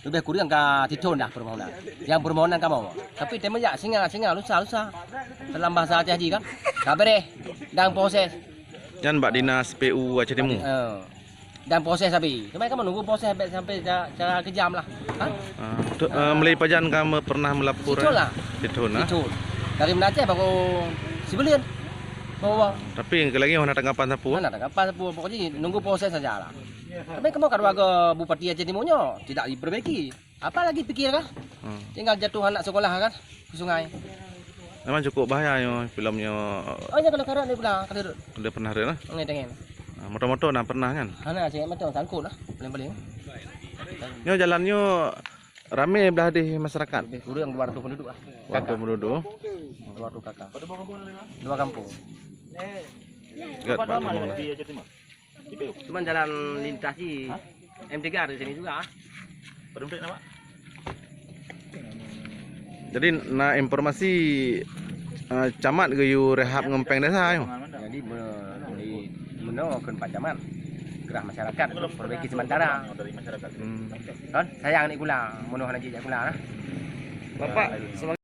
lebih kurang ka titun dah permohonan. Yang permohonan ka mau. Tapi tema ya singa lusa. Dalam bahasa Aceh kan. Kabere dan proses. Yan Mbak Dinas PU Aceh Timur. Dan proses habis. Cuma kamu nunggu proses sampai cara kejam lah. Melalui pajan kamu pernah melapor? Titun lah. Titun lah. Titun. Dari Aceh baru sebelum. Bawa. Tapi lagi mana tanggapan sapu? Mana tanggapan sapu? Pokoknya nunggu proses saja lah. Tapi kamu kan warga Bupati Aceh Timurnya tidak diperbaiki. Apa lagi pikir kah? Tinggal jatuh anak sekolah kan ke sungai. Memang cukup bahaya yo filmnya. Oh ya kalau karat ni pula kalau Udah pernah ada lah. ngai tengen. Motor-motor nak pernah kan? Ana cik macam sangkut lah paling-paling. Yo jalannya ramai belah di masyarakat. Lebih kurang 200 penduduk lah. Waktu penduduk. 200 kakak. Dua kampung. Gat Pak Timur. Cuman jalan lintas di M3 di sini juga. Jadi na informasi camat ke yu rehab ngempeng desa yo. Jadi menolongkan Pak Camat gerah masyarakat perbaiki sementara. Kan sayang ni kula menuh haji kula lah. Bapak